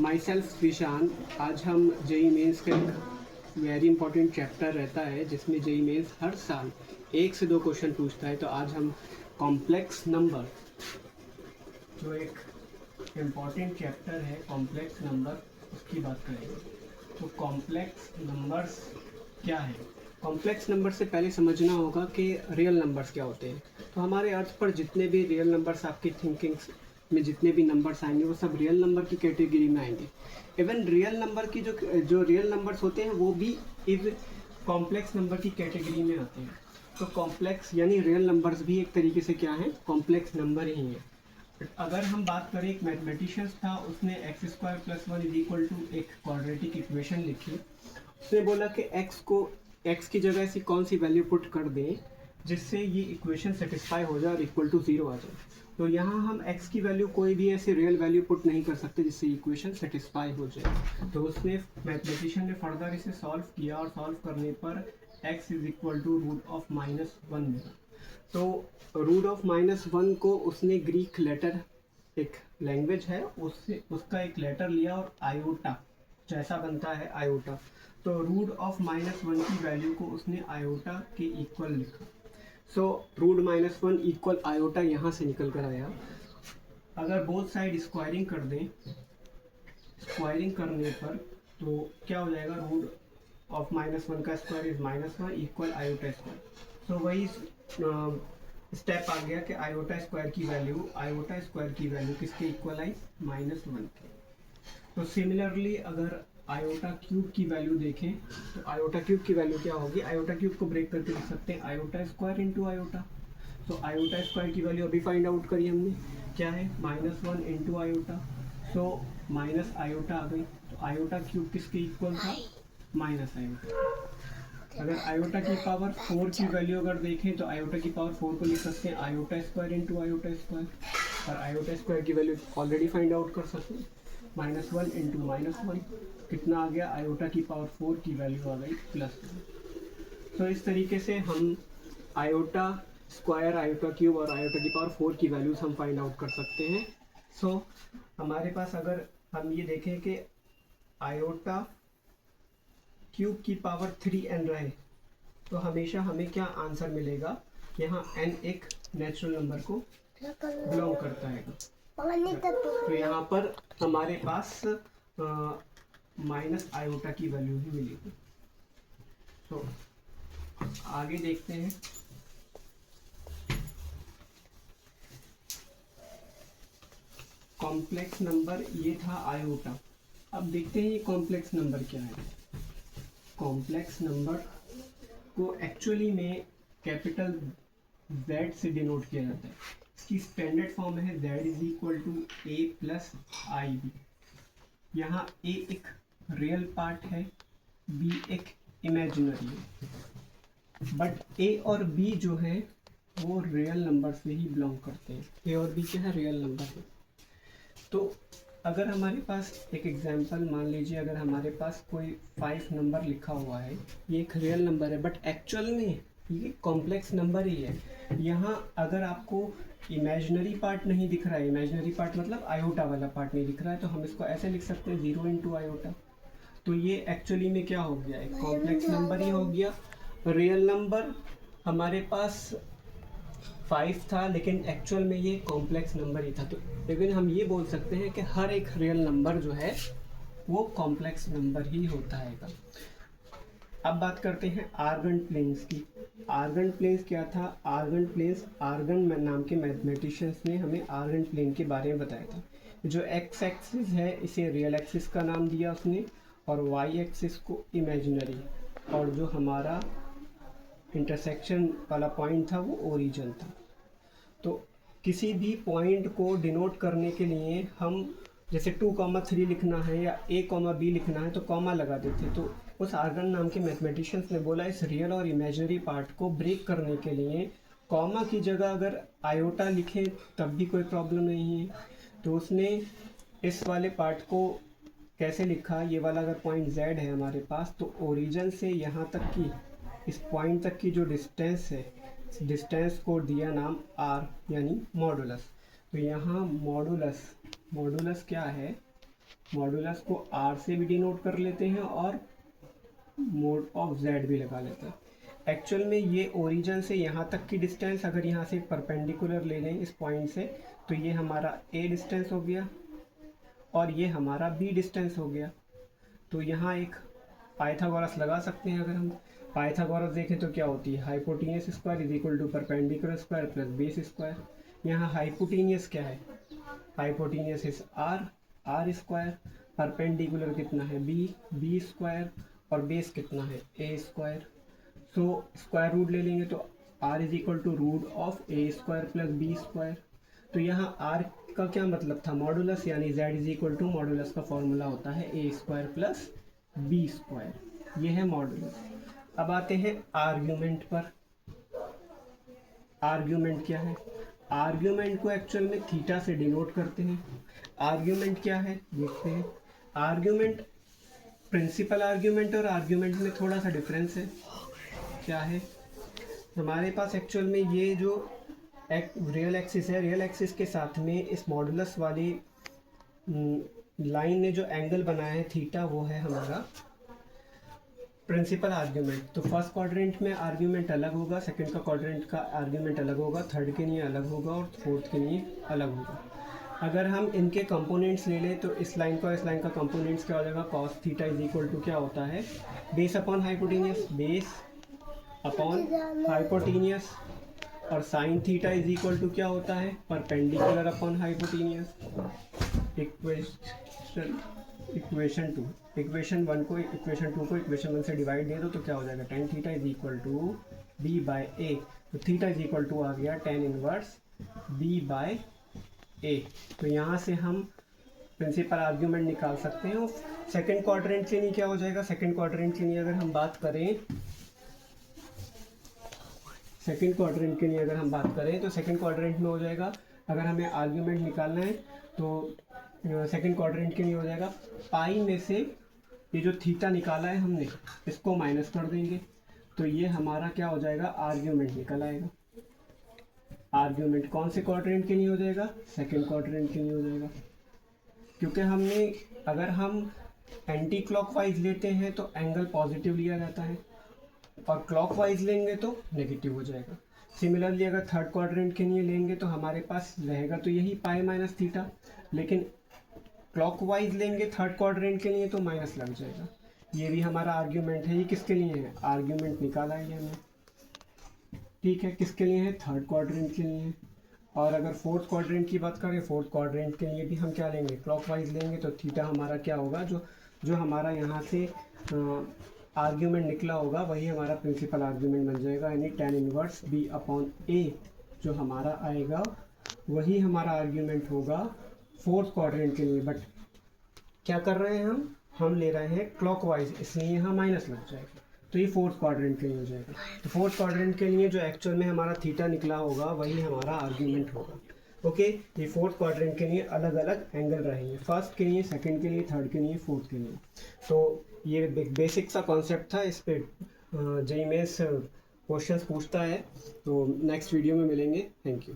My self Vishan. आज हम JEE mains का एक वेरी इंपॉर्टेंट चैप्टर रहता है जिसमें जेई मेंस हर साल 1 से 2 क्वेश्चन पूछता है। तो आज हम कॉम्प्लेक्स नंबर, जो एक इम्पॉर्टेंट चैप्टर है कॉम्प्लेक्स नंबर, उसकी बात करेंगे। तो कॉम्प्लेक्स नंबर्स क्या है? कॉम्प्लेक्स नंबर से पहले समझना होगा कि रियल नंबर्स क्या होते हैं। तो हमारे अर्थ पर जितने भी रियल नंबर्स आपकी थिंकिंग्स में जितने भी नंबर्स आएंगे वो सब रियल नंबर की कैटेगरी में आएंगे। इवन रियल नंबर की जो रियल नंबर्स होते हैं वो भी इस कॉम्प्लेक्स नंबर की कैटेगरी में आते हैं। तो कॉम्प्लेक्स यानी रियल नंबर्स भी एक तरीके से क्या है, कॉम्प्लेक्स नंबर ही है। अगर हम बात करें, एक मैथमेटिशियंस था, उसने x² + 1 = एक क्वाड्रेटिक इक्वेशन लिखी। उसने बोला कि x की जगह ऐसी कौन सी वैल्यू पुट कर दें जिससे ये इक्वेशन सेटिस्फाई हो जाए और इक्वल टू 0 आ जाए। तो यहाँ हम x की वैल्यू कोई भी ऐसी रियल वैल्यू पुट नहीं कर सकते जिससे इक्वेशन सेटिस्फाई हो जाए। तो उसने मैथमेटिशियन ने फर्दर इसे सॉल्व किया और सॉल्व करने पर x = √(-1) मिला। तो √(-1) को उसने ग्रीक लेटर, एक लैंग्वेज है, उसका एक लेटर लिया और आयोटा जैसा बनता है आयोटा, तो √(-1) की वैल्यू को उसने आयोटा के इक्वल लिखा। सो √-1 इक्वल आयोटा यहाँ से निकल कर आया। अगर बोथ साइड स्क्वायरिंग कर दें, स्क्वायरिंग करने पर तो क्या हो जाएगा, √(-1) का square is -1 equal iota square. तो वही स्टेप आ गया कि आयोटा स्क्वायर की वैल्यू किसके इक्वल आई, -1 के। तो सिमिलरली अगर आयोटा क्यूब की वैल्यू देखें तो आयोटा क्यूब की वैल्यू क्या होगी, आयोटा क्यूब को ब्रेक करके लिख सकते हैं आयोटा स्क्वायर इंटू आयोटा। तो आयोटा स्क्वायर की वैल्यू अभी फाइंड आउट करी हमने, क्या है, -1 into iota. So minus iota आ गई। तो आयोटा क्यूब किसके इक्वल था, माइनस आयोटा। अगर आयोटा की पावर 4 की वैल्यू अगर देखें तो आयोटा की पावर 4 को लिख सकते हैं iota square into iota square, और आयोटा स्क्वायर की वैल्यू ऑलरेडी फाइंड आउट कर सकते हैं, -1 इंटू -1 कितना आ गया, आयोटा की पावर 4 की वैल्यू आ गई +1। तो इस तरीके से हम आयोटा स्क्वायर, आयोटा क्यूब और आयोटा की पावर 4 की वैल्यूज हम फाइंड आउट कर सकते हैं। सो हमारे पास अगर हम ये देखें कि आयोटा क्यूब की पावर 3n रहे तो हमेशा हमें क्या आंसर मिलेगा, यहाँ n एक नेचुरल नंबर को बिलोंग करता है। तो यहाँ पर हमारे पास माइनस आयोटा की वैल्यू ही मिलेगी। तो आगे देखते हैं। कॉम्प्लेक्स नंबर ये था आयोटा। अब देखते हैं ये कॉम्प्लेक्स नंबर क्या है। कॉम्प्लेक्स नंबर को एक्चुअली में कैपिटल Z से डिनोट किया जाता है। इसकी स्टैंडर्ड फॉर्म है Z = A + IB। यहाँ A एक रियल पार्ट है, B एक इमेजिनरी है। बट A और B जो है वो रियल नंबर से ही बिलोंग करते हैं। A और B क्या है, रियल नंबर है। तो अगर हमारे पास एक एग्जांपल मान लीजिए, अगर हमारे पास कोई 5 नंबर लिखा हुआ है, ये एक रियल नंबर है बट एक्चुअल में ये कॉम्प्लेक्स नंबर ही है। यहाँ अगर आपको इमेजिनरी पार्ट नहीं दिख रहा है, इमेजिनरी पार्ट मतलब आयोटा वाला पार्ट नहीं दिख रहा है, तो हम इसको ऐसे लिख सकते हैं 0 इंटू आयोटा। तो ये एक्चुअली में क्या हो गया, एक कॉम्प्लेक्स नंबर ही हो गया। रियल नंबर हमारे पास 5 था लेकिन एक्चुअल में ये कॉम्प्लेक्स नंबर ही था। तो इवन हम ये बोल सकते हैं कि हर एक रियल नंबर जो है वो कॉम्प्लेक्स नंबर ही होता है। अब बात करते हैं आर्गन प्लेन्स की। आर्गन प्लेन्स क्या था, आर्गन प्लेन्स, आर्गन नाम के मैथमेटिशियंस ने हमें आर्गन प्लेन के बारे में बताया था। जो एक्स एक्सिस है इसे रियल एक्सिस का नाम दिया उसने, और वाई एक्सिस को इमेजिनरी, और जो हमारा इंटरसेक्शन वाला पॉइंट था वो ओरिजिन था। तो किसी भी पॉइंट को डिनोट करने के लिए हम जैसे 2,3 लिखना है या A,B लिखना है तो कॉमा लगा देते। तो उस आर्गन नाम के मैथमेटिशियंस ने बोला इस रियल और इमेजिनरी पार्ट को ब्रेक करने के लिए कॉमा की जगह अगर आयोटा लिखे तब भी कोई प्रॉब्लम नहीं है। तो उसने इस वाले पार्ट को कैसे लिखा, ये वाला अगर पॉइंट Z है हमारे पास तो ओरिजिन से यहाँ तक की, इस पॉइंट तक की जो डिस्टेंस है, डिस्टेंस को दिया नाम R यानी मॉडुलस। तो यहाँ मॉडुलस क्या है, मॉडुलस को आर से भी डिनोट कर लेते हैं और मोड ऑफ जेड भी लगा लेते हैं। एक्चुअल में ये ओरिजिन से यहाँ तक की डिस्टेंस अगर यहाँ से परपेंडिकुलर ले लें इस पॉइंट से, तो ये हमारा ए डिस्टेंस हो गया और ये हमारा बी डिस्टेंस हो गया। तो यहाँ एक पाइथागोरस लगा सकते हैं। अगर हम पाइथागोरस देखें तो क्या होती है, hypotenuse square is equal to perpendicular square plus base square. यहाँ हाइपोटेनियस क्या है, hypotenuse is R square, perpendicular कितना है बी स्क्वायर और बेस कितना है A square. So square root ले लेंगे तो R is equal to root of A square plus B square. तो यहाँ आर का क्या मतलब था, मॉडुलस, यानी Z is equal to modulus का फॉर्मूला होता है A square plus B square. ये है मॉडुलस। अब आते हैं आर्ग्यूमेंट पर। आर्ग्यूमेंट क्या है, आर्ग्यूमेंट को एक्चुअल में थीटा से डिनोट करते हैं। आर्ग्यूमेंट क्या है देखते हैं। आर्ग्यूमेंट, प्रिंसिपल आर्ग्यूमेंट और आर्ग्यूमेंट में थोड़ा सा डिफरेंस है। क्या है, हमारे पास एक्चुअल में ये जो रियल एक्सिस है, रियल एक्सिस के साथ में इस मॉडुलस वाली लाइन ने जो एंगल बनाया है थीटा, वो है हमारा प्रिंसिपल आर्ग्यूमेंट। तो फर्स्ट क्वाड्रेंट में आर्ग्यूमेंट अलग होगा, सेकंड का क्वाड्रेंट का आर्ग्यूमेंट अलग होगा, थर्ड के लिए अलग होगा और फोर्थ के लिए अलग होगा। अगर हम इनके कंपोनेंट्स ले लें तो इस लाइन का, इस लाइन का कंपोनेंट्स क्या हो जाएगा, cos theta is equal to क्या होता है, base upon hypotenuse, base upon hypotenuse, और sine theta is equal to क्या होता है, perpendicular upon hypotenuse. Equation 2, equation 1 को इक्वेशन 2 को इक्वेशन 1 से डिवाइड दे दो तो क्या हो जाएगा, tan theta is equal to B by A. तो थीटा इज इक्वल टू आ गया tan inverse B by A. तो यहाँ से हम प्रिंसिपल आर्ग्यूमेंट निकाल सकते हैं। और सेकेंड क्वाड्रेंट के लिए क्या हो जाएगा, सेकेंड क्वाड्रेंट के लिए अगर हम बात करें, सेकेंड क्वाड्रेंट के लिए अगर हम बात करें तो सेकेंड क्वाड्रेंट में हो जाएगा, अगर हमें आर्ग्यूमेंट निकालना है तो सेकेंड क्वाड्रेंट के लिए हो जाएगा पाई में से ये जो थीटा निकाला है हमने इसको माइनस कर देंगे, तो ये हमारा क्या हो जाएगा, आर्ग्यूमेंट निकल आएगा। आर्ग्यूमेंट कौन से क्वाड्रेंट के लिए हो जाएगा, सेकेंड क्वाड्रेंट के लिए हो जाएगा। क्योंकि हमने, अगर हम एंटी क्लॉकवाइज लेते हैं तो एंगल पॉजिटिव लिया जाता है और क्लॉकवाइज लेंगे तो नेगेटिव हो जाएगा। सिमिलरली अगर थर्ड क्वाड्रेंट के लिए लेंगे तो हमारे पास रहेगा तो यही पाई माइनस थीटा, लेकिन क्लॉकवाइज लेंगे थर्ड क्वाड्रेंट के लिए तो माइनस लग जाएगा। ये भी हमारा आर्ग्यूमेंट है। ये किसके लिए है, आर्ग्यूमेंट निकाला है हमने, ठीक है, किसके लिए है, थर्ड क्वाड्रेंट के लिए है। और अगर फोर्थ क्वाड्रेंट की बात करें, फोर्थ क्वाड्रेंट के लिए भी हम क्या लेंगे, क्लॉकवाइज लेंगे, तो थीटा हमारा क्या होगा, जो हमारा यहाँ से आर्ग्यूमेंट निकला होगा वही हमारा प्रिंसिपल आर्ग्यूमेंट बन जाएगा, यानी टेन इनवर्स बी अपॉन ए जो हमारा आएगा वही हमारा आर्ग्यूमेंट होगा फोर्थ क्वाड्रेंट के लिए। बट क्या कर रहे हैं हम ले रहे हैं क्लॉकवाइज, इसलिए यहाँ माइनस लग जाएगा, तो ये फोर्थ क्वाड्रेंट के लिए हो जाएगा। तो फोर्थ क्वाड्रेंट के लिए जो एक्चुअल में हमारा थीटा निकला होगा वही हमारा आर्ग्यूमेंट होगा। ओके, ये फोर्थ क्वाड्रेंट के लिए अलग अलग एंगल रहेंगे, फर्स्ट के लिए, सेकंड के लिए, थर्ड के लिए, फोर्थ के लिए। तो ये बेसिक सा कॉन्सेप्ट था, इस पे जेईई मेंस क्वेश्चंस पूछता है। तो नेक्स्ट वीडियो में मिलेंगे। Thank you.